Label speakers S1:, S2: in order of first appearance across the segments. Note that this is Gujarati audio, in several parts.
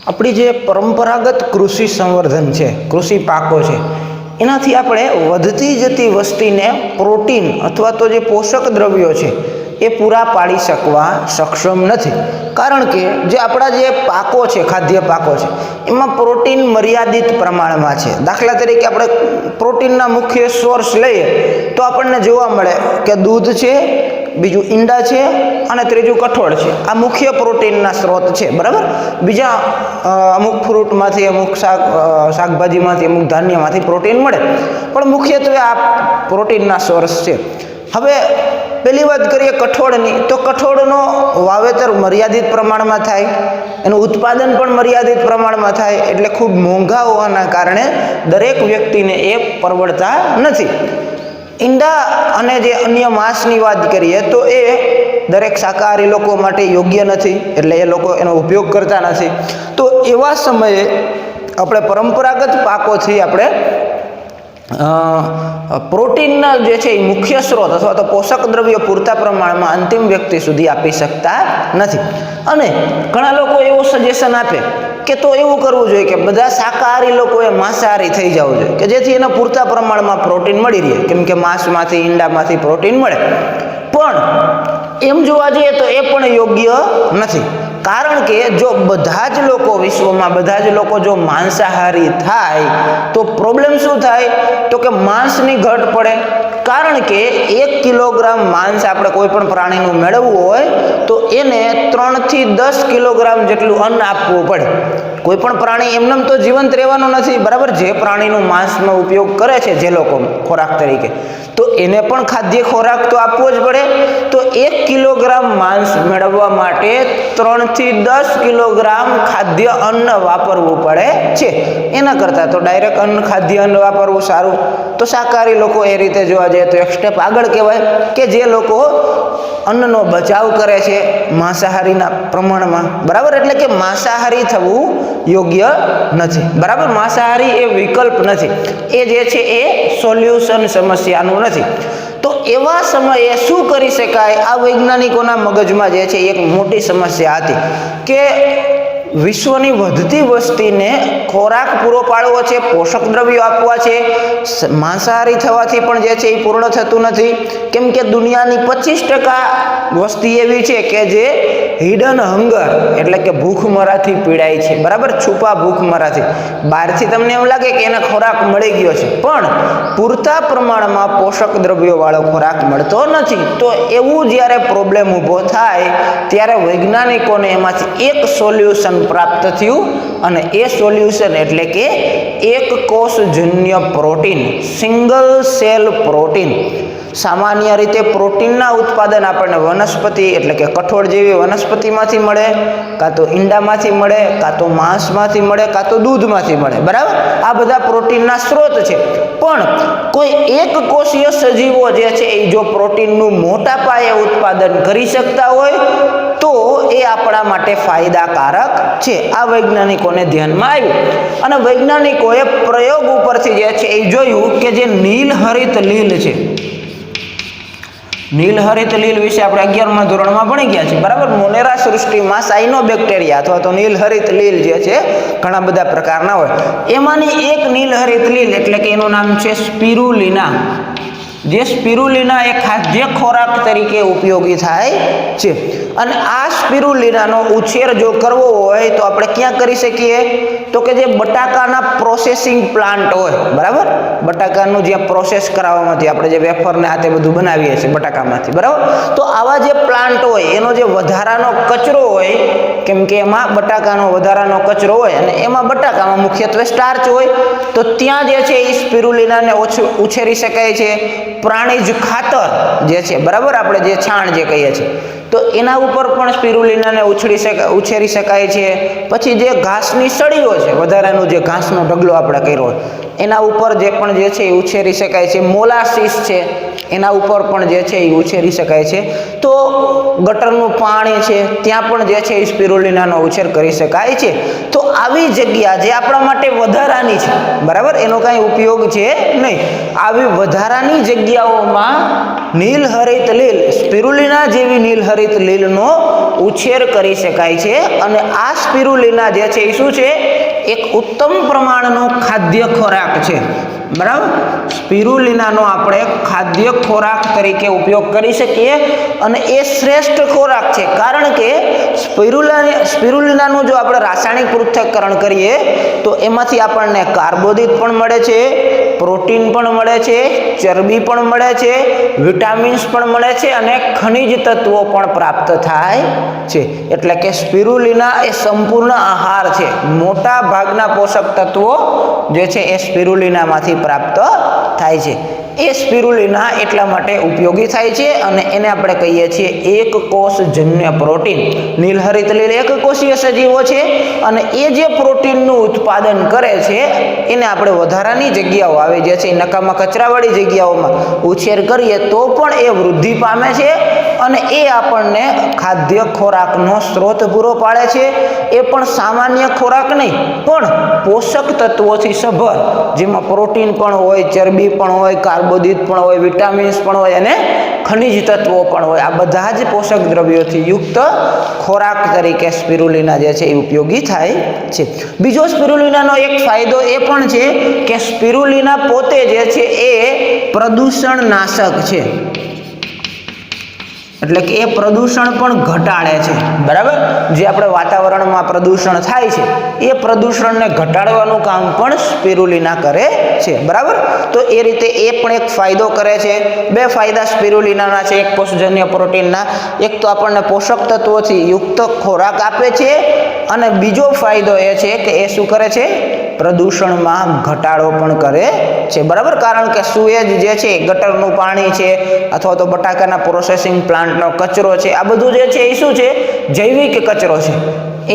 S1: આપણી જે પરંપરાગત કૃષિ સંવર્ધન છે, કૃષિ પાકો છે, એનાથી આપણે વધતી જતી વસ્તીને પ્રોટીન અથવા તો જે પોષક દ્રવ્યો છે એ પૂરા પાડી શકવા સક્ષમ નથી. કારણ કે જે આપણા જે પાકો છે, ખાદ્ય પાકો છે, એમાં પ્રોટીન મર્યાદિત પ્રમાણમાં છે. દાખલા તરીકે આપણે પ્રોટીનના મુખ્ય સોર્સ લઈએ તો આપણને જોવા મળે કે દૂધ છે, બીજું ઈંડા છે અને ત્રીજું કઠોળ છે. આ મુખ્ય પ્રોટીનના સ્ત્રોત છે, બરાબર. બીજા અમુક ફ્રૂટમાંથી, અમુક શાકભાજીમાંથી, અમુક ધાન્યમાંથી પ્રોટીન મળે, પણ મુખ્યત્વે આ પ્રોટીનના સોર્સ છે. હવે પહેલી વાત કરીએ કઠોળની, તો કઠોળનો વાવેતર મર્યાદિત પ્રમાણમાં થાય, એનું ઉત્પાદન પણ મર્યાદિત પ્રમાણમાં થાય, એટલે ખૂબ મોંઘા હોવાના કારણે દરેક વ્યક્તિને એ પરવડતા નથી. ઈંડા અને જે અન્ય માંસની વાત કરીએ તો એ દરેક શાકાહારી લોકો માટે યોગ્ય નથી, એટલે એ લોકો એનો ઉપયોગ કરતા નથી. તો એવા સમયે આપણે પરંપરાગત પાકોથી આપણે પ્રોટીનના જે છે એ મુખ્ય સ્ત્રોત અથવા તો પોષક દ્રવ્યો પૂરતા પ્રમાણમાં અંતિમ વ્યક્તિ સુધી આપી શકતા નથી. અને ઘણા લોકો એવો સજેશન આપે કે તો એવું કરવું જોઈએ કે બધા શાકાહારી લોકોએ માંસાહારી થઈ જવું જોઈએ, કે જેથી એને પૂરતા પ્રમાણમાં પ્રોટીન મળી રહે, કેમ કે માંસમાંથી, ઈંડામાંથી પ્રોટીન મળે. પણ એમ જોવા જઈએ તો એ પણ યોગ્ય નથી. કારણ કે જો બધા જ લોકો વિશ્વમાં બધા જ લોકો જો માંસાહારી થાય તો પ્રોબ્લેમ શું થાય, તો કે માંસની ઘટ પડે. કારણ કે 1 કિલોગ્રામ માંસ આપણે કોઈ પણ પ્રાણીનું મેળવવું હોય તો એને 3 થી 10 કિલોગ્રામ જેટલું અન્ન આપવું પડે. કોઈ પણ પ્રાણી એમને તો જીવંત રહેવાનું નથી, બરાબર. જે પ્રાણીનું માંસનો ઉપયોગ કરે છે જે લોકો ખોરાક તરીકે, તો એને પણ ખાદ્ય ખોરાક તો આપવો જ પડે. તો 1 કિલોગ્રામ માંસ મેળવવા માટે 3 થી 10 કિલોગ્રામ ખાદ્ય અન્ન વાપરવું પડે છે. એના કરતાં તો ડાયરેક્ટ ખાદ્ય અન્ન વાપરવું સારું. તો શાકાહારી લોકો એ રીતે જોવા જઈએ તો એક સ્ટેપ આગળ કહેવાય, કે જે લોકો અન્નનો બચાવ કરે છે માંસાહારીના પ્રમાણમાં, બરાબર. એટલે કે માંસાહારી થવું યોગ્ય નથી, બરાબર. માંસાહારી એ વિકલ્પ નથી, એ જે છે એ સોલ્યુશન સમસ્યાનું નથી. તો એવા સમયે શું કરી શકાય? આ વૈજ્ઞાનિકોના મગજમાં જે છે એક મોટી સમસ્યા હતી કે વિશ્વની વધતી વસ્તીને ખોરાક પૂરો પાડવો છે, પોષક દ્રવ્યો આપવા છે. માંસાહારી થવાથી પણ જે છે એ પૂર્ણ થતું નથી, કેમ કે દુનિયાની 25% વસ્તી એવી છે કે જે હિડન હંગર એટલે કે ભૂખમરાથી પીડાય છે, બરાબર. છુપા ભૂખમરાથી. બહારથી તમને એમ લાગે કે એને ખોરાક મળી ગયો છે, પણ પૂરતા પ્રમાણમાં પોષક દ્રવ્યો વાળો ખોરાક મળતો નથી. તો એવું જ્યારે પ્રોબ્લેમ ઊભો થાય ત્યારે વૈજ્ઞાનિકોને એમાંથી એક સોલ્યુશન પ્રાપ્ત થયું, અને એ સોલ્યુશન એટલે કે એક કોષજન્ય પ્રોટીન, સિંગલ સેલ પ્રોટીન. સામાન્ય રીતે પ્રોટીનના ઉત્પાદન આપણને વનસ્પતિ એટલે કે કઠોળ જેવી વનસ્પતિમાંથી મળે, કાં તો ઈંડામાંથી મળે, કાં તો માંસમાંથી મળે, કાં તો દૂધમાંથી મળે, બરાબર. આ બધા પ્રોટીનના સ્ત્રોત છે. પણ કોઈ એક કોષીય સજીવો જે છે એ જો પ્રોટીનનું મોટા પાયે ઉત્પાદન કરી શકતા હોય તો એ આપણા માટે ફાયદાકારક છે. આ વૈજ્ઞાનિકોને ધ્યાનમાં આવ્યું, અને વૈજ્ઞાનિકોએ પ્રયોગ ઉપરથી જે છે એ જોયું કે જે નીલહરિત લીલ છે, નીલહરિત લીલ વિશે આપણે 11મા ધોરણમાં ભણી ગયા છે, બરાબર. મોનેરા સૃષ્ટિમાં સાયનોબેક્ટેરિયા અથવા તો નીલહરિત લીલ જે છે ઘણા બધા પ્રકારના હોય, એમાંની એક નીલહરિત લીલ એટલે કે એનું નામ છે સ્પિરુલિના. જે સ્પિરુલિના એ ખાદ્ય ખોરાક તરીકે ઉપયોગી થાય છે. અને આ સ્પિરુલિનાનો ઉછેર જો કરવો હોય તો આપણે ક્યાં કરી શકીએ? તો કે જે બટાકાના પ્રોસેસિંગ પ્લાન્ટ હોય, બરાબર. બટાકાનું જે પ્રોસેસ કરાવવામાંથી આપણે જે વેફરને આ તે બધું બનાવીએ છીએ બટાકામાંથી, બરાબર. તો આવા જે પ્લાન્ટ હોય એનો જે વધારાનો કચરો હોય, કેમ કે એમાં બટાકાનો વધારાનો કચરો હોય અને એમાં બટાકામાં મુખ્યત્વે સ્ટાર્ચ હોય, તો ત્યાં જે છે એ સ્પિરુલિનાને ઉછેરી શકાય છે. પ્રાણીજ ખાતર જે છે, બરાબર, આપણે જે છાણ જે કહીએ છીએ, તો એના ઉપર પણ સ્પિરુલિનાને ઉછેરી શકાય છે. પછી જે ઘાસની સળીઓ છે, વધારાનું જે ઘાસનો ઢગલો આપણે કર્યો હોય એના ઉપર જે પણ જે છે એ ઉછેરી શકાય છે. મોલાસીસ છે એના ઉપર પણ જે છે એ ઉછેરી શકાય છે. તો ગટરનું પાણી છે ત્યાં પણ જે છે એ સ્પિરુલિનાનો ઉછેર કરી શકાય છે. તો આવી જગ્યા જે આપણા માટે વધારાની છે, બરાબર, એનો કાંઈ ઉપયોગ છે નહીં, આવી વધારાની જગ્યાઓમાં નીલહરિત લીલ સ્પિરુલિના જેવી નીલહરિત લીલનો ઉછેર કરી શકાય છે અને આ સ્પિરુલિના જે છે એ શું છે, એક ઉત્તમ પ્રમાણનો ખાદ્ય ખોરાક છે. બરાબર, સ્પિરુલિનાનો આપણે ખાદ્ય ખોરાક તરીકે ઉપયોગ કરી શકીએ અને એ શ્રેષ્ઠ ખોરાક છે. કારણ કે સ્પિરુલિનાનું જો આપણે રાસાયણિક પૃથ્થકરણ કરીએ તો એમાંથી આપણને કાર્બોદિત પણ મળે છે, પ્રોટીન પણ મળે છે, ચરબી પણ મળે છે, વિટામિન્સ પણ મળે છે અને ખનિજ તત્વો પણ પ્રાપ્ત થાય છે. એટલે કે સ્પિરુલિના એ સંપૂર્ણ આહાર છે. મોટા ભાગના પોષક તત્વો જે છે એ સ્પિરુલિનામાંથી પ્રાપ્ત થાય છે. એ સ્પિરુલિના એટલા માટે ઉપયોગી થાય છે અને એને આપણે કહીએ છીએ એક કોષજન્ય પ્રોટીન. નીલહરિત લીલ એક કોષીય સજીવો છે અને એ જે પ્રોટીનનું ઉત્પાદન કરે છે એને આપણે વધારાની જગ્યાઓ આવે જે છે નકામા કચરાવાળી જગ્યાઓમાં ઉછેર કરીએ તો પણ એ વૃદ્ધિ પામે છે અને એ આપણને ખાદ્ય ખોરાકનો સ્ત્રોત પૂરો પાડે છે. એ પણ સામાન્ય ખોરાક નહીં પણ પોષક તત્વોથી સભર, જેમાં પ્રોટીન પણ હોય, ચરબી પણ હોય, કાર્બોદિત પણ હોય, વિટામિન્સ પણ હોય અને ખનિજ તત્વો પણ હોય. આ બધા જ પોષક દ્રવ્યોથી યુક્ત ખોરાક તરીકે સ્પિરુલિના જે છે એ ઉપયોગી થાય છે. બીજો સ્પિરુલિનાનો એક ફાયદો એ પણ છે કે સ્પિરુલિના પોતે જે છે એ પ્રદૂષણ નાશક છે. એટલે કે એ પ્રદૂષણ પણ ઘટાડે છે. બરાબર, જે આપણે વાતાવરણમાં પ્રદૂષણ થાય છે એ પ્રદૂષણને ઘટાડવાનું કામ પણ સ્પિરુલિના કરે છે. બરાબર, તો એ રીતે એ પણ એક ફાયદો કરે છે. બે ફાયદા સ્પિરુલિનાના છે એક કોષજન્ય પ્રોટીનના. એક તો આપણને પોષક તત્વોથી યુક્ત ખોરાક આપે છે અને બીજો ફાયદો એ છે કે એ શું કરે છે, પ્રદૂષણમાં ઘટાડો પણ કરે છે. બરાબર, કારણ કે સુએજ જે છે ગટરનું પાણી છે અથવા તો બટાકાના પ્રોસેસિંગ પ્લાન્ટનો કચરો છે, આ બધું જે છે એ શું છે, જૈવિક કચરો છે.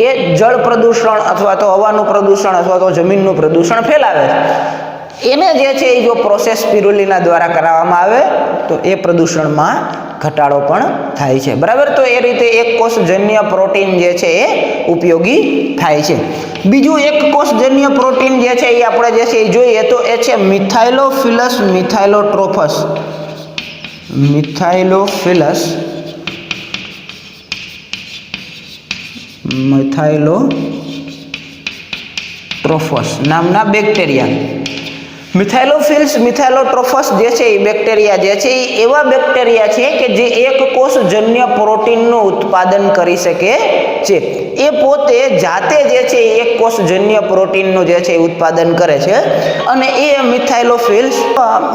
S1: એ જળ પ્રદૂષણ અથવા તો હવાનું પ્રદૂષણ અથવા તો જમીનનું પ્રદૂષણ ફેલાવે છે. એને જે છે એ જો પ્રોસેસ સ્પિરુલિના દ્વારા કરાવવામાં આવે તો એ પ્રદૂષણમાં ઘટાડો પણ થાય છે. બરાબર, તો એ રીતે એક કોષજન્ય પ્રોટીન જે છે એ ઉપયોગી થાય છે. બીજું એક કોષજન્ય પ્રોટીન જે છે એ આપણે જે છે એ જોઈએ તો એ છે મિથાઇલોફિલસ મિથાઇલોટ્રોફસ. મિથાઇલોફિલસ મિથાઇલોટ્રોફસ નામના બેક્ટેરિયા. મિથાઇલોફિલ્સ મિથાઇલોટ્રોફસ જે છે એ બેક્ટેરિયા જે છે એ એવા બેક્ટેરિયા છે કે જે એક કોષજન્ય પ્રોટીનનું ઉત્પાદન કરી શકે છે. એ પોતે જાતે જે છે એક કોષજન્ય પ્રોટીનનું જે છે ઉત્પાદન કરે છે અને એ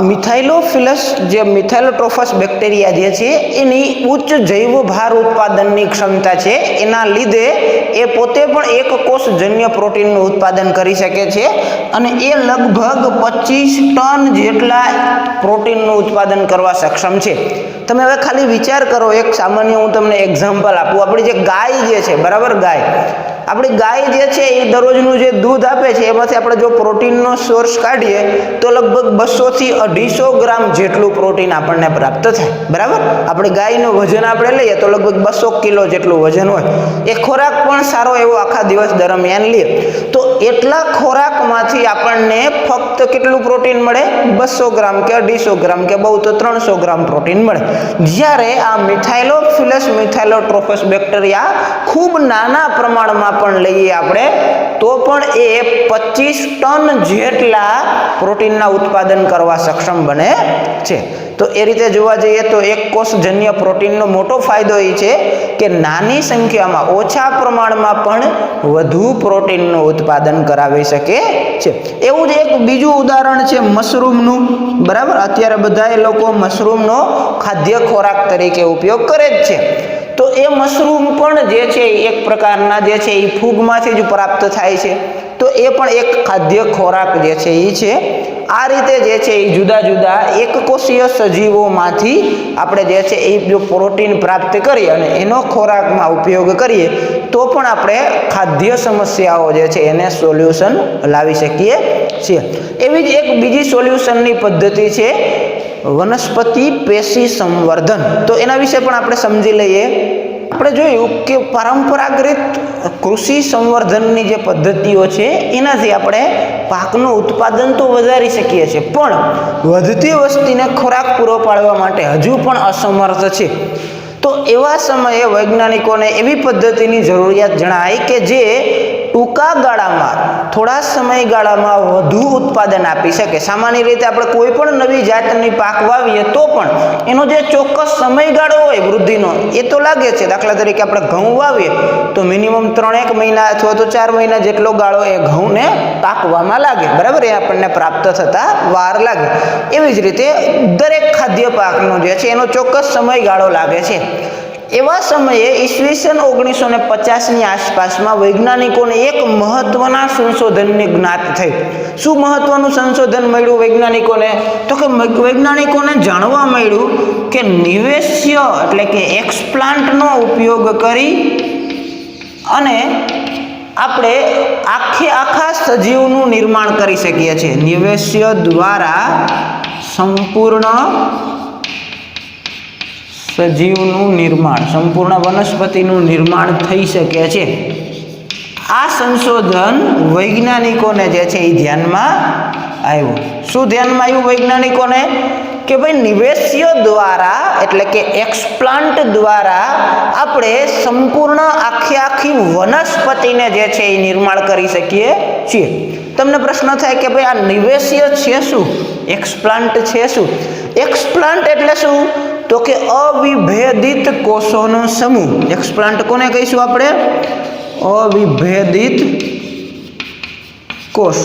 S1: મિથાઇલોફિલસ જે મિથાઇલોટ્રોફસ બેક્ટેરિયા જે છે એની ઉચ્ચ જૈવ ભાર ઉત્પાદનની ક્ષમતા છે. એના લીધે એ પોતે પણ એક કોષજન્ય પ્રોટીનનું ઉત્પાદન કરી શકે છે અને એ લગભગ 25 ટન જેટલા પ્રોટીનનું ઉત્પાદન કરવા સક્ષમ છે. તમે હવે ખાલી વિચાર કરો, એક સામાન્ય હું તમને એક્ઝામ્પલ આપું. આપણી જે ગાય જે છે, બરાબર, આપણી ગાય જે છે એ દરરોજનું જે દૂધ આપે છે એમાંથી આપણે જો પ્રોટીનનો સોર્સ કાઢીએ તો લગભગ 200 થી 250 ગ્રામ જેટલું પ્રોટીન આપણને પ્રાપ્ત થાય. બરાબર, આપણી ગાયનું વજન આપણે લઈએ તો લગભગ 200 કિલો જેટલું વજન હોય. એ ખોરાક પણ સારો એવો આખા દિવસ દરમિયાન લઈએ તો એટલા ખોરાકમાંથી આપણને ફક્ત કેટલું પ્રોટીન મળે, 200 ગ્રામ કે 250 ગ્રામ કે બહુ તો 300 ગ્રામ પ્રોટીન મળે. જ્યારે આ મિથાઇલોફિલસ મિથાઇલોટ્રોફસ બેક્ટેરિયા ખૂબ નાના પ્રમાણમાં પણ લઈએ આપણે તો પણ એ 25 ટન જેટલા પ્રોટીનના ઉત્પાદન કરવા સક્ષમ બને છે. તો એ રીતે જોવા જઈએ તો એક કોષજન્ય પ્રોટીનનો મોટો ફાયદો એ છે કે નાની સંખ્યામાં ઓછા પ્રમાણમાં પણ વધુ પ્રોટીનનું ઉત્પાદન કરાવી શકે છે. એવું જ એક બીજું ઉદાહરણ છે મશરૂમનું. બરાબર, અત્યારે બધા લોકો મશરૂમનો ખાદ્ય ખોરાક તરીકે ઉપયોગ કરે જ છે. તો એ મશરૂમ પણ જે છે એક પ્રકારના જે છે એ ફૂગમાંથી જ પ્રાપ્ત થાય છે. તો એ પણ એક ખાદ્ય ખોરાક જે છે એ છે. આ રીતે જે છે એ જુદા જુદા એક કોષીય સજીવોમાંથી આપણે જે છે એ જો પ્રોટીન પ્રાપ્ત કરીએ અને એનો ખોરાકમાં ઉપયોગ કરીએ તો પણ આપણે ખાદ્ય સમસ્યાઓ જે છે એને સોલ્યુશન લાવી શકીએ છીએ. એવી જ એક બીજી સોલ્યુશનની પદ્ધતિ છે વનસ્પતિ પેશી સંવર્ધન. તો એના વિશે પણ આપણે સમજી લઈએ. આપણે જોયું કે પરંપરાગત કૃષિ સંવર્ધનની જે પદ્ધતિઓ છે એનાથી આપણે પાકનું ઉત્પાદન તો વધારી શકીએ છીએ, પણ વધતી વસ્તીને ખોરાક પૂરો પાડવા માટે હજુ પણ અસમર્થ છે. તો એવા સમયે વૈજ્ઞાનિકોને એવી પદ્ધતિની જરૂરિયાત જણાય કે જે ટૂંકા ગાળામાં, થોડા સમયગાળામાં વધુ ઉત્પાદન આપી શકે. સામાન્ય રીતે આપણે કોઈ પણ નવી જાતની પાક વાવીએ તો પણ એનો જે ચોક્કસ સમયગાળો હોય વૃદ્ધિનો એ તો લાગે છે. દાખલા તરીકે આપણે ઘઉં વાવીએ તો મિનિમમ 3-1 મહિના અથવા તો 4 મહિના જેટલો ગાળો એ ઘઉંને પાકવામાં લાગે, બરાબર, એ આપણને પ્રાપ્ત થતા વાર લાગે. એવી જ રીતે દરેક ખાદ્ય પાકનો જે છે એનો ચોક્કસ સમયગાળો લાગે છે. એવા સમયે ઈસવીસન 1950ની આસપાસમાં વૈજ્ઞાનિકોને એક મહત્વના સંશોધનની જ્ઞાત થઈ. શું મહત્વનું સંશોધન મળ્યું વૈજ્ઞાનિકોને? તો કે વૈજ્ઞાનિકોને જાણવા મળ્યું કે નિવેશ્ય એટલે કે એક્સપ્લાન્ટનો ઉપયોગ કરી અને આપણે આખા સજીવનું નિર્માણ કરી શકીએ છીએ. નિવેશ્ય દ્વારા સંપૂર્ણ સજીવનું નિર્માણ, સંપૂર્ણ વનસ્પતિનું નિર્માણ થઈ શકે છે. આ સંશોધન વૈજ્ઞાનિકોને જે છે એ ધ્યાનમાં આવ્યું. શું ધ્યાનમાં આવ્યું વૈજ્ઞાનિકોને? કે ભાઈ નિવેશ્ય દ્વારા એટલે કે એક્સપ્લાન્ટ દ્વારા આપણે સંપૂર્ણ આખી વનસ્પતિને જે છે એ નિર્માણ કરી શકીએ છીએ. તમને પ્રશ્ન થાય કે ભાઈ આ નિવેશ્ય છે શું, એક્સપ્લાન્ટ છે શું? એક્સપ્લાન્ટ એટલે શું? તો કે અવિભેદિત કોષોનો સમૂહ. એક્સપ્લાન્ટ કોને કહીશું આપણે? અવિભેદિત કોષ,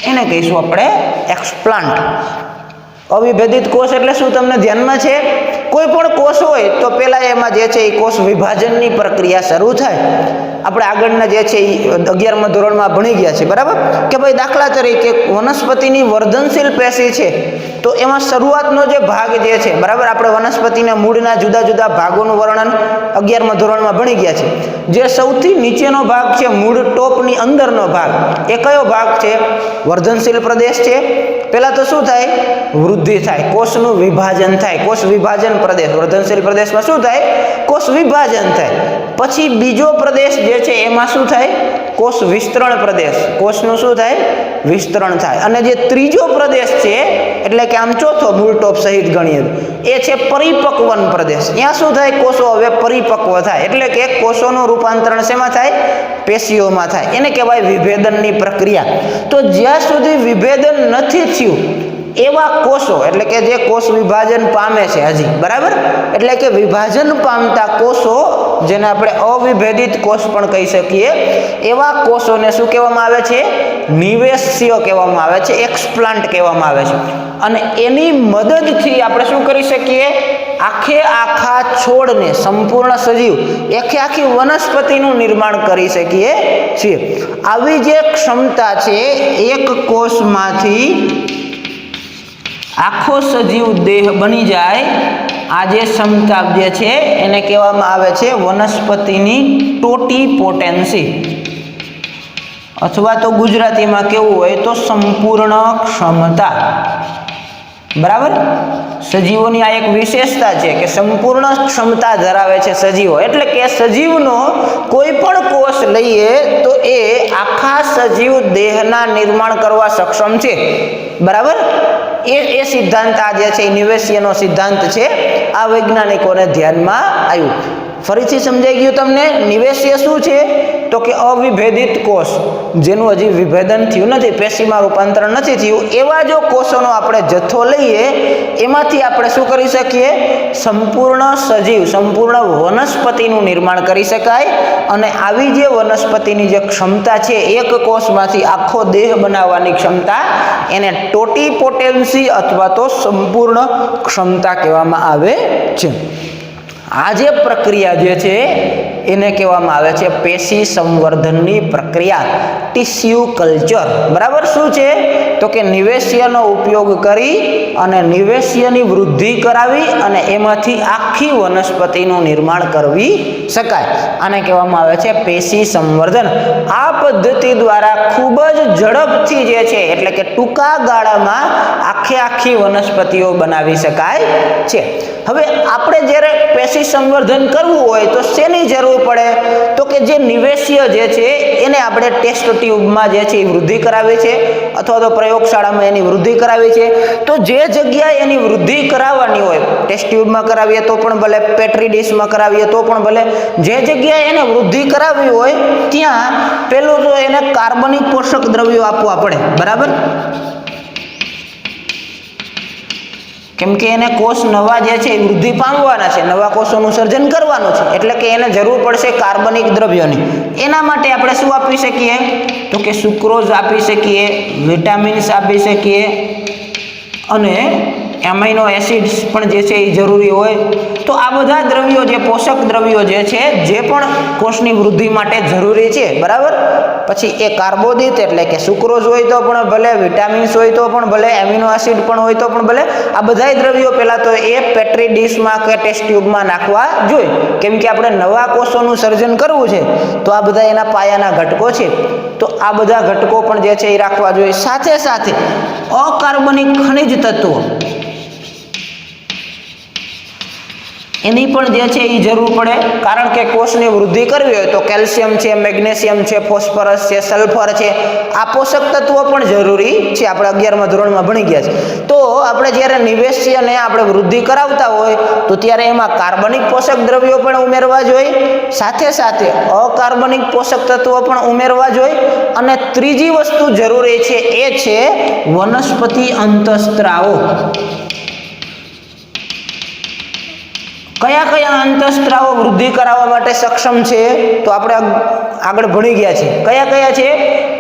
S1: એને કહીશું આપણે એક્સપ્લાન્ટ. અવિભેદિત કોષ એટલે શું તમને ધ્યાનમાં છે? કોઈ પણ કોષ હોય તો પહેલા એમાં જે છે એ કોષ વિભાજનની પ્રક્રિયા શરૂ થાય. આપણે આગળના જે છે એ 11મા ધોરણમાં ભણી ગયા છે, બરાબર, કે ભાઈ દાખલા તરીકે વનસ્પતિની વર્ધનશીલ પેશી છે તો એમાં શરૂઆતનો જે ભાગ જે છે, બરાબર, આપણે વનસ્પતિના મૂળના જુદા જુદા ભાગોનું વર્ણન 11મા ધોરણમાં ભણી ગયા છે. જે સૌથી નીચેનો ભાગ છે, મૂળ ટોપની અંદરનો ભાગ, એ કયો ભાગ છે? વર્ધનશીલ પ્રદેશ છે. પહેલા તો શું થાય? વૃદ્ધિ થાય, કોષનું વિભાજન થાય. કોષ વિભાજન પ્રદેશ, વર્ધનશીલ પ્રદેશમાં શું થાય? કોષ વિભાજન થાય. પછી બીજો પ્રદેશ જે છે એમાં શું થાય? કોષ વિસ્તરણ પ્રદેશ. કોષનું શું થાય? વિસ્તરણ થાય. અને જે ત્રીજો પ્રદેશ છે એટલે કે આમ ચોથો મૂળ ટોપ સહિત ગણીએ એ છે પરિપક્વન પ્રદેશ. ત્યાં શું થાય? કોષો હવે પરિપક્વ થાય. એટલે કે કોષોનું રૂપાંતરણ શેમાં થાય? પેશીઓમાં થાય. એને કહેવાય વિભેદનની પ્રક્રિયા. તો જ્યાં સુધી વિભેદન નથી થયું એવા કોષો, એટલે કે જે કોષ વિભાજન પામે છે હજી, બરાબર, એટલે કે વિભાજન પામતા કોષો, જેને આપણે અવિભેદિત કોષ પણ કહી શકીએ, એવા કોષોને શું કહેવામાં આવે છે? નિવેશ્ય કહેવામાં આવે છે, એક્સપ્લાન્ટ કહેવામાં આવે છે. અને એની મદદથી આપણે શું કરી શકીએ? આખા છોડને, સંપૂર્ણ સજીવ, આખી વનસ્પતિનું નિર્માણ કરી શકીએ છીએ. આવી જે ક્ષમતા છે, એક કોષમાંથી આખો સજીવ દેહ બની જાય, આ જે ક્ષમતા જે છે એને કહેવામાં આવે છે વનસ્પતિની ટોટીપોટેન્સી, અથવા તો ગુજરાતીમાં કેવું હોય તો સંપૂર્ણ ક્ષમતા. બરાબર, સજીવોની આ એક વિશેષતા છે કે સંપૂર્ણ ક્ષમતા ધરાવે છે સજીવો. એટલે કે સજીવનો કોઈ પણ કોષ લઈએ તો એ આખા સજીવ દેહના નિર્માણ કરવા સક્ષમ છે. બરાબર, એ સિદ્ધાંત આ જે છે નિવેશ્યનો સિદ્ધાંત છે. આ વૈજ્ઞાનિકોને ધ્યાનમાં આવ્યું. ફરીથી સમજાઈ ગયું તમને? નિવેશ્ય શું છે? તો કે અવિભેદિત કોષ, જેનું હજી વિભેદન થયું નથી, પેશીમાં રૂપાંતરણ નથી થયું, એવા જો કોષોનો આપણે જથ્થો લઈએ એમાંથી આપણે શું કરી શકીએ? સંપૂર્ણ સજીવ, સંપૂર્ણ વનસ્પતિનું નિર્માણ કરી શકાય. અને આવી જે વનસ્પતિની જે ક્ષમતા છે, એક કોષમાંથી આખો દેહ બનાવવાની ક્ષમતા, એને ટોટીપોટેન્સી અથવા તો સંપૂર્ણ ક્ષમતા કહેવામાં આવે છે. આ જે પ્રક્રિયા જે છે એને કહેવામાં આવે છે પેશી સંવર્ધનની પ્રક્રિયા, ટિશ્યુ કલ્ચર. બરાબર. શું છે તો કે નિવેશ્યનો ઉપયોગ કરી અને નિવેશ્યની વૃદ્ધિ કરાવી અને એમાંથી આખી વનસ્પતિનું નિર્માણ કરવી શકાય. આને કહેવામાં આવે છે પેશી સંવર્ધન. આ પદ્ધતિ દ્વારા ખૂબ જ ઝડપથી જે છે એટલે કે ટૂંકા ગાળામાં આખી વનસ્પતિઓ બનાવી શકાય છે. હવે આપણે જ્યારે પેશી સંવર્ધન કરવું હોય તો શેની જરૂર પડે તો કે જે નિવેશ્ય જે છે એને આપણે ટેસ્ટ ટ્યુબમાં જે છે એ વૃદ્ધિ કરાવી છે અથવા તો પ્રયોગશાળામાં એની વૃદ્ધિ કરાવી છે. તો જે જગ્યાએ એની વૃદ્ધિ કરાવવાની હોય, ટેસ્ટ ટ્યુબમાં કરાવીએ તો પણ ભલે, પેટ્રી ડીશમાં કરાવીએ તો પણ ભલે, જે જગ્યાએ એને વૃદ્ધિ કરાવવી હોય ત્યાં પેલું તો એને કાર્બનિક પોષક દ્રવ્યો આપવા પડે. બરાબર. કેમ કે એને કોષ નવા જે છે એ વૃદ્ધિ પામવાના છે, નવા કોષોનું સર્જન કરવાનું છે, એટલે કે એને જરૂર પડશે કાર્બનિક દ્રવ્યોની. એના માટે આપણે શું આપી શકીએ તો કે સુક્રોઝ આપી શકીએ, વિટામિન્સ આપી શકીએ અને એમાઇનો એસિડ્સ પણ જે છે એ જરૂરી હોય. તો આ બધા દ્રવ્યો જે પોષક દ્રવ્યો જે છે જે પણ કોષની વૃદ્ધિ માટે જરૂરી છે. બરાબર. પછી એ કાર્બોદિત એટલે કે સુક્રોઝ હોય તો પણ ભલે, વિટામિન્સ હોય તો પણ ભલે, એમિનો એસિડ પણ હોય તો પણ ભલે, આ બધાય દ્રવ્યો પહેલા તો એ પેટ્રી ડીશમાં કે ટેસ્ટ ટ્યુબમાં નાખવા જોઈએ. કેમ કે આપણે નવા કોષોનું સર્જન કરવું છે તો આ બધા એના પાયાના ઘટકો છે. તો આ બધા ઘટકો પણ જે છે એ રાખવા જોઈએ. સાથે સાથે અકાર્બનિક ખનિજ તત્વો એની પણ જે છે એ જરૂર પડે. કારણ કે કોષની વૃદ્ધિ કરવી હોય તો કેલ્શિયમ છે, મેગ્નેશિયમ છે, ફોસ્ફરસ છે, સલ્ફર છે, આ પોષક તત્વો પણ જરૂરી છે. આપણે 11મા ધોરણમાં ભણી ગયા છે. તો આપણે જ્યારે નિવેશ્યને આપણે વૃદ્ધિ કરાવતા હોય તો ત્યારે એમાં કાર્બનિક પોષક દ્રવ્યો પણ ઉમેરવા જોઈએ, સાથે સાથે અકાર્બનિક પોષક તત્વો પણ ઉમેરવા જોઈએ. અને ત્રીજી વસ્તુ જરૂરી છે એ છે વનસ્પતિ અંતઃસ્ત્રાવો. કયા કયા અંતઃસ્ત્રાવો વૃદ્ધિ કરાવવા માટે સક્ષમ છે તો આપણે આગળ ભણી ગયા છે. કયા કયા છે?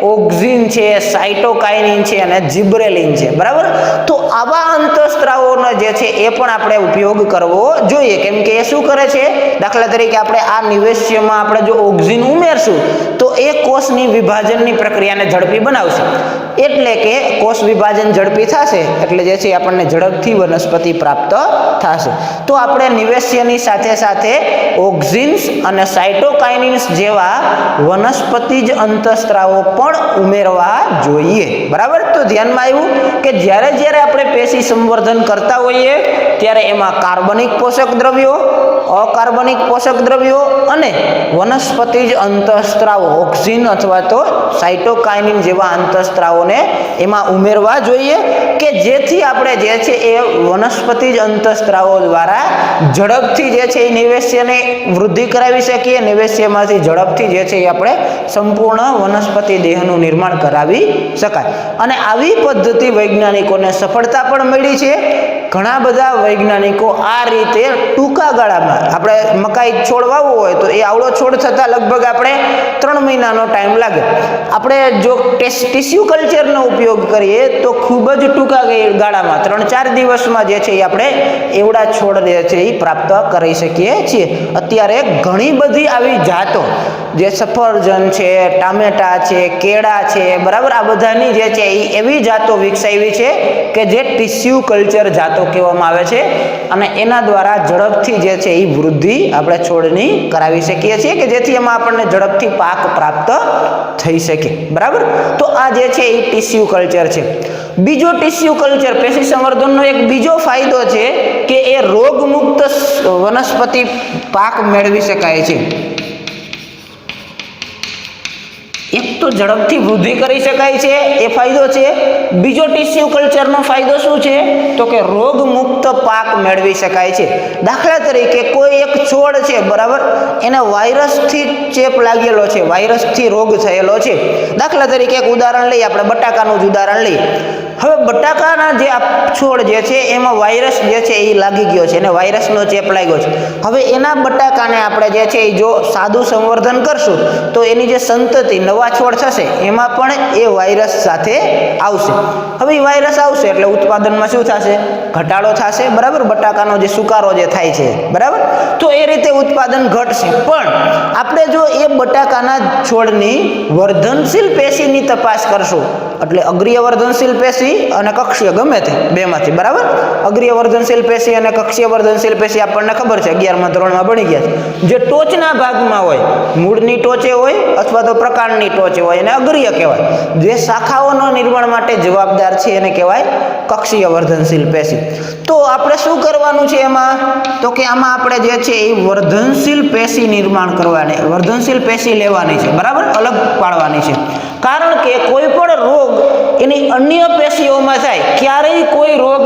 S1: ઓક્ઝિન છે, સાઇટોકાઇનિન છે અને જિબ્રેલિન છે. બરાબર. તો આવા અંતઃસ્ત્રાવોનો જે છે એ પણ આપણે ઉપયોગ કરવો જોઈએ. કેમ કે એ શું કરે છે, દાખલા તરીકે આપણે આ નિવેશ્યમાં આપણે જો ઓક્ઝિન ઉમેરશું તો એ કોષની વિભાજનની પ્રક્રિયાને ઝડપી બનાવશે. એટલે કે કોષ વિભાજન ઝડપી થશે એટલે જે છે આપણને ઝડપથી વનસ્પતિ પ્રાપ્ત થશે. તો આપણે નિવેશ્યની સાથે સાથે ઓક્ઝિન્સ અને સાઇટોકાઇનિન્સ જેવા વનસ્પતિજ અંતઃસ્ત્રાવો પણ ઉમેરવા જોઈએ. બરાબર. તો ધ્યાનમાં આવ્યું કે જ્યારે આપણે પેશી સંવર્ધન કરતા હોઈએ ત્યારે એમાં કાર્બનિક પોષક દ્રવ્યો, અકાર્બનિક પોષક દ્રવ્યો અને વનસ્પતિજ અંતઃસ્ત્રાવો ઓક્સિન અથવા તો સાઇટોકાઇનિન જેવા અંતઃસ્ત્રાવોને એમાં ઉમેરવા જોઈએ કે જેથી આપણે જે છે એ વનસ્પતિજ અંતઃસ્ત્રાવો દ્વારા ઝડપથી જે છે એ નિવેશ્યને વૃદ્ધિ કરાવી શકીએ. નિવેશ્યમાંથી ઝડપથી જે છે એ આપણે સંપૂર્ણ વનસ્પતિ દેહનું નિર્માણ કરાવી શકાય. અને આવી પદ્ધતિ વૈજ્ઞાનિકોને સફળતા પણ મળી છે. ઘણા બધા વૈજ્ઞાનિકો આ રીતે ટૂંકા ગાળામાં, આપણે મકાઈ છોડ વાવવો હોય તો એ આવડો છોડ થતા લગભગ આપણે 3 મહિનાનો ટાઈમ લાગે. આપણે જો ટિશ્યુ કલ્ચરનો ઉપયોગ કરીએ તો ખૂબ જ ટૂંકા ગાળામાં 3-4 દિવસમાં જે છે એ આપણે એવડા છોડ જે છે એ પ્રાપ્ત કરી શકીએ છીએ. અત્યારે ઘણી બધી આવી જાતો જે સફરજન છે, ટામેટા છે, કેળા છે, બરાબર, આ બધાની જે છે એ એવી જાતો વિકસાવી છે કે જે ટિશ્યુ કલ્ચર જાતો કહેવામાં આવે છે. અને એના દ્વારા ઝડપથી જે છે એ વૃદ્ધિ આપણે છોડની કરાવી શકીએ છીએ કે જેથી એમાં આપણને ઝડપથી પાક પ્રાપ્ત થઈ શકે. બરાબર. તો આ જે છે એ ટિશ્યુ કલ્ચર છે. બીજો ટિશ્યુ કલ્ચર પેશી સંવર્ધનનો એક બીજો ફાયદો છે કે એ રોગમુક્ત વનસ્પતિ પાક મેળવી શકાય છે. એક તો ઝડપથી વૃદ્ધિ કરી શકાય છે, એ ફાયદો છે. બીજો ટિશ્યુ કલ્ચરનો ફાયદો શું છે તો કે રોગમુક્ત પાક મેળવી શકાય છે. દાખલા તરીકે કોઈ એક છોડ છે, બરાબર, એને વાયરસથી ચેપ લાગેલો છે, વાયરસથી રોગ થયેલો છે. દાખલા તરીકે એક ઉદાહરણ લઈએ, આપણે બટાકાનું જ ઉદાહરણ લઈએ. હવે બટાકાના જે આ છોડ જે છે એમાં વાયરસ જે છે એ લાગી ગયો છે, એને વાયરસનો ચેપ લાગ્યો છે. હવે એના બટાકાને આપણે જે છે એ જો સાદું સંવર્ધન કરશું તો એની જે સંતતિ નવા છોડ થશે એમાં પણ એ વાયરસ સાથે આવશે. હવે એ વાયરસ આવશે એટલે ઉત્પાદનમાં શું થશે? ઘટાડો થશે. બરાબર. બટાકાનો જે સુકારો જે થાય છે, બરાબર, તો એ રીતે ઉત્પાદન ઘટશે. પણ આ આપણે જો એ બટાકાના છોડની વર્ધનશીલ પેશીની તપાસ કરશું, એટલે અગ્રીય વર્ધનશીલ પેશી અને કક્ષીય ગમે તે બેમાંથી, બરાબર. અગ્રીય વર્ધનશીલ પેશી અને કક્ષીય વર્ધનશીલ પેશી આપણને ખબર છે, 11મા ધોરણમાં ભણી ગયા છે. જે ટોચના ભાગમાં હોય, મૂળની ટોચે હોય અથવા તો પ્રકાંડની ટોચે હોય એને અગ્રીય કહેવાય. જે શાખાઓના નિર્માણ માટે જવાબદાર છે એને કહેવાય કક્ષીય વર્ધનશીલ પેશી. તો આપણે શું કરવાનું છે એમાં, તો કે આમાં આપણે જે છે એ વર્ધનશીલ પેશી નિર્માણ કરવાની, વર્ધનશીલ પેશી લેવાની છે, બરાબર, અલગ પાડવાની છે. કારણ કે કોઈ પણ રોગ એની અન્ય પેશીઓમાં થાય, ક્યારેય કોઈ રોગ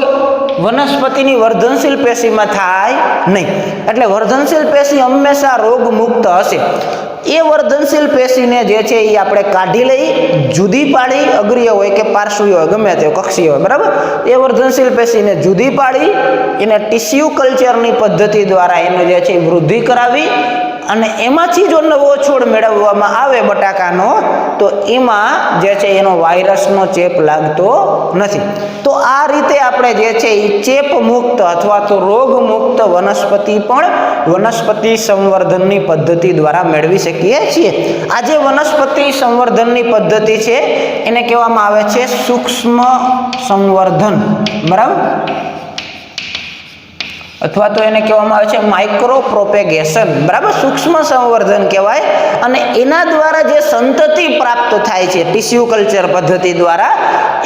S1: વનસ્પતિની વર્ધનશીલ પેશીમાં થાય નહીં. એટલે વર્ધનશીલ પેશી હંમેશા રોગ મુક્ત હશે. એ વર્ધનશીલ પેશીને જે છે એ આપણે કાઢી લઈ, જુદી પાડી, અગ્રીય હોય કે પાર્શ્વીય હોય, ગમે તે કક્ષીય હોય, બરાબર. એ વર્ધનશીલ પેશીને જુદી પાડી એને ટિશ્યુ કલ્ચરની પદ્ધતિ દ્વારા એને જે છે વૃદ્ધિ કરાવી અને એમાંથી જો નવો છોડ મેળવવામાં આવે બટાકાનો, તો એમાં જે છે એનો વાયરસનો ચેપ લાગતો નથી. તો આ રીતે આપણે જે છે એ ચેપ મુક્ત અથવા તો રોગ મુક્ત વનસ્પતિ પણ વનસ્પતિ સંવર્ધનની પદ્ધતિ દ્વારા મેળવી શકીએ છીએ. આ જે વનસ્પતિ સંવર્ધનની પદ્ધતિ છે એને કહેવામાં આવે છે સૂક્ષ્મ સંવર્ધન, બરાબર, અથવા તો એને કહેવામાં આવે છે માઇક્રો પ્રોપેગેશન, બરાબર. સૂક્ષ્મ સંવર્ધન કહેવાય. અને એના દ્વારા જે સંતતિ પ્રાપ્ત થાય છે ટિશ્યુ કલ્ચર પદ્ધતિ દ્વારા,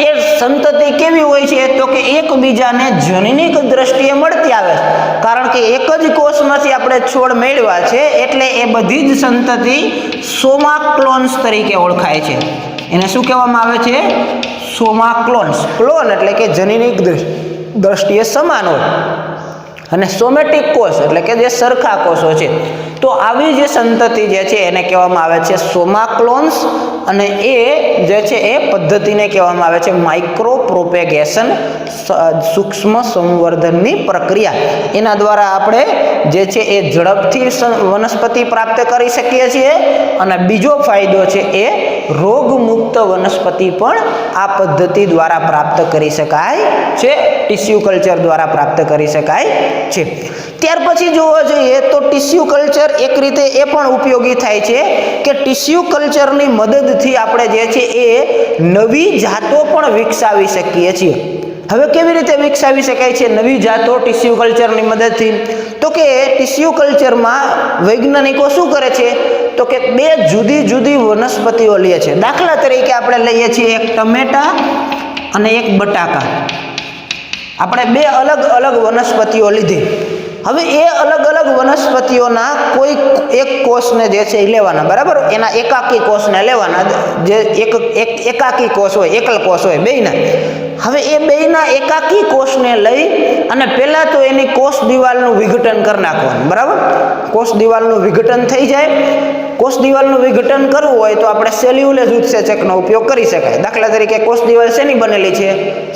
S1: એ સંતતિ કેવી હોય છે, તો કે એકબીજાને જનનિક દ્રષ્ટિએ મળતી આવે છે. કારણ કે એક જ કોષમાંથી આપણે છોડ મેળવ્યા છે, એટલે એ બધી જ સંતતિ સોમાક્લોન્સ તરીકે ઓળખાય છે. એને શું કહેવામાં આવે છે? સોમાક્લોન્સ. ક્લોન એટલે કે જનનિક દ્રષ્ટિએ સમાન હોય, અને સોમેટિક કોષ એટલે કે જે સરખા કોષો છે. તો આવી જે સંતતિ જે છે એને કહેવામાં આવે છે સોમાક્લોન્સ, અને એ જે છે એ પદ્ધતિને કહેવામાં આવે છે માઇક્રો પ્રોપેગેશન, સૂક્ષ્મ સંવર્ધનની પ્રક્રિયા. એના દ્વારા આપણે જે છે એ ઝડપથી વનસ્પતિ પ્રાપ્ત કરી શકીએ છીએ. અને બીજો ફાયદો છે એ રોગમુક્ત વનસ્પતિ પણ આ પદ્ધતિ દ્વારા પ્રાપ્ત કરી શકાય છે, ટિશ્યુ કલ્ચર દ્વારા પ્રાપ્ત કરી શકાય છે. ત્યાર પછી જોવા જઈએ તો ટિશ્યુ કલ્ચર એક રીતે એ પણ ઉપયોગી થાય છે કે ટિશ્યુ કલ્ચરની મદદથી આપણે જે છે એ નવી જાતો પણ વિકસાવી શકીએ છીએ. હવે કેવી રીતે વિકસાવી શકાય છે નવી જાતો ટિશ્યુ કલ્ચરની મદદથી? તો કે ટિશ્યુ કલ્ચરમાં વૈજ્ઞાનિકો શું કરે છે, તો કે બે જુદી જુદી વનસ્પતિઓ લે છે. દાખલા તરીકે આપણે લઈએ છીએ એક ટમેટા અને એક બટાકા. આપણે બે અલગ અલગ વનસ્પતિઓ લીધી. હવે એ અલગ અલગ વનસ્પતિઓના કોઈ એક કોષને જે છે એ લેવાના, બરાબર, એના એકાકી કોષને લેવાના, જે એકાકી કોષ હોય, એકલ કોષ હોય બેયના. હવે એ બેયના એકાકી કોષને લઈ અને પહેલાં તો એની કોષ દિવાલનું વિઘટન કરી નાખવાનું, બરાબર. કોષ દિવાલનું વિઘટન થઈ જાય. કોષ દિવાલનું વિઘટન કરવું હોય તો આપણે સેલ્યુલોઝ ઉત્સેચકનો ઉપયોગ કરી શકાય. દાખલા તરીકે કોષ દિવાલ શેની બનેલી છે?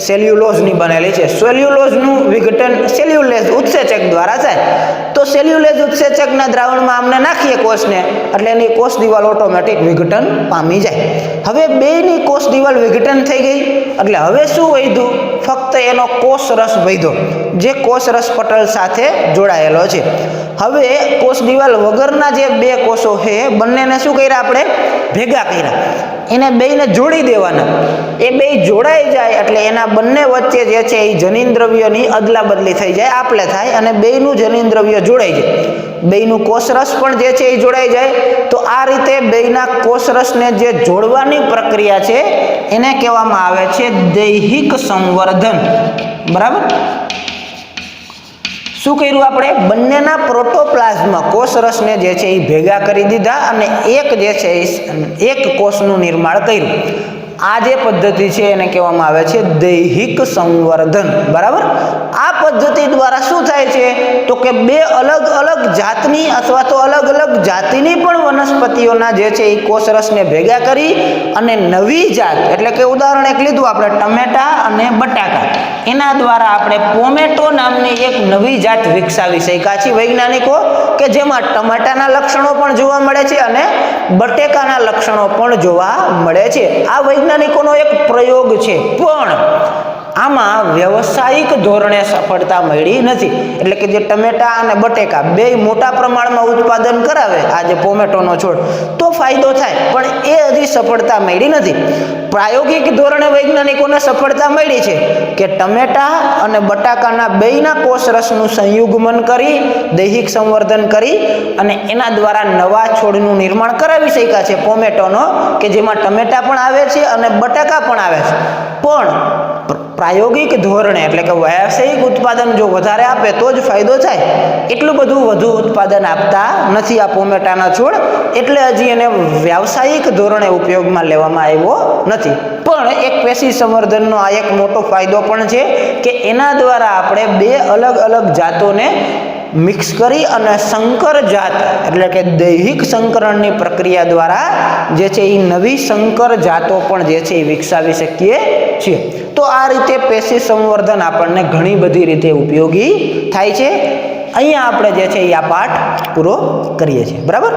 S1: સેલ્યુલોઝની બનેલી છે. સેલ્યુલોઝનું વિઘટન સેલ્યુલોઝ ઉત્સેચક દ્વારા થાય. તો સેલ્યુલોઝ ઉત્સેચકના દ્રાવણમાં આપણે નાખીએ કોષને, એટલે એની કોષ દિવાલ ઓટોમેટિક વિઘટન પામી જાય. હવે બેયની કોષ દિવાલ વિઘટન થઈ ગઈ, એટલે હવે શું વધ્યું? ફક્ત એનો કોષ રસ વધ્યો, જે કોષ રસ પટલ સાથે જોડાયેલો છે. હવે કોષ દિવાલ વગરના જે બે કોષો છે બંનેને શું કર્યા? આપણે ભેગા કર્યા. એને બેયને જોડી દેવાના. એ બે જોડાઈ જાય એટલે એના બંને વચ્ચે જે છે એ જનીન દ્રવ્યોની અદલા બદલી થઈ જાય, આપલે થાય, અને બેયનું જનીન દ્રવ્ય જોડાઈ જાય. બેયનું કોષરસ પણ જે છે એ જોડાઈ જાય. તો આ રીતે બેયના કોષરસને જે જોડવાની પ્રક્રિયા છે એને કહેવામાં આવે છે દૈહિક સંવર્ધન, બરાબર. શું કર્યું આપણે? બંનેના પ્રોટોપ્લાઝમ કોષરસને જે છે એ ભેગા કરી દીધા અને એક જે છે એક કોષનું નિર્માણ કર્યું. આ જે પદ્ધતિ છે એને કહેવામાં આવે છે દૈહિક સંવર્ધન, બરાબર. આ પદ્ધતિ દ્વારા શું થાય છે, તો કે બે અલગ અલગ જાતની અથવા તો અલગ અલગ જાતિની પણ વનસ્પતિઓના જે છે એ કોષરસને ભેગા કરી અને નવી જાત, એટલે કે ઉદાહરણ એક લીધું આપણે ટમેટા અને બટાકા, એના દ્વારા આપણે પોમેટો નામની એક નવી જાત વિકસાવી શક્યા છે વૈજ્ઞાનિકો, કે જેમાં ટમાટાના લક્ષણો પણ જોવા મળે છે અને બટેકાના લક્ષણો પણ જોવા મળે છે. આ વૈજ્ઞાનિકોનો એક પ્રયોગ છે, પણ આમાં વ્યવસાયિક ધોરણે સફળતા મળી નથી. એટલે કે જે ટમેટા અને બટેકા બે મોટા પ્રમાણમાં ઉત્પાદન કરાવે, આ જે ટોમેટોનો છોડ, તો ફાયદો થાય, પણ એ હજી સફળતા મળી નથી. પ્રાયોગિક ધોરણે વૈજ્ઞાનિકોને સફળતા મળી છે કે ટમેટા અને બટાકાના બેયના કોષરસનું સંયુગ્મન કરી, દૈહિક સંવર્ધન કરી અને એના દ્વારા નવા છોડનું નિર્માણ કરાવી શક્યા છે ટોમેટોનો, કે જેમાં ટમેટા પણ આવે છે અને બટાકા પણ આવે છે. પણ પ્રાયોગિક ધોરણે એટલે કે વ્યવસાયિક ઉત્પાદન જો વધારે આપે તો જ ફાયદો થાય. એટલું બધું વધુ ઉત્પાદન આપતા નથી આ ટોમેટાના છોડ, એટલે હજી એને વ્યવસાયિક ધોરણે ઉપયોગમાં લેવામાં આવ્યો નથી. પણ એક પેશી સંવર્ધનનો આ એક મોટો ફાયદો પણ છે કે એના દ્વારા આપણે બે અલગ અલગ જાતોને મિક્સ કરી અને સંકર જાત એટલે કે દૈહિક સંકરણની પ્રક્રિયા દ્વારા જે છે એ નવી સંકર જાતો પણ જે છે એ વિકસાવી શકીએ છીએ. તો આ રીતે પેશી સંવર્ધન આપણને ઘણી બધી રીતે ઉપયોગી થાય છે. અહીંયા આપણે જે છે એ આ પાઠ પૂરો કરીએ છીએ. બરાબર.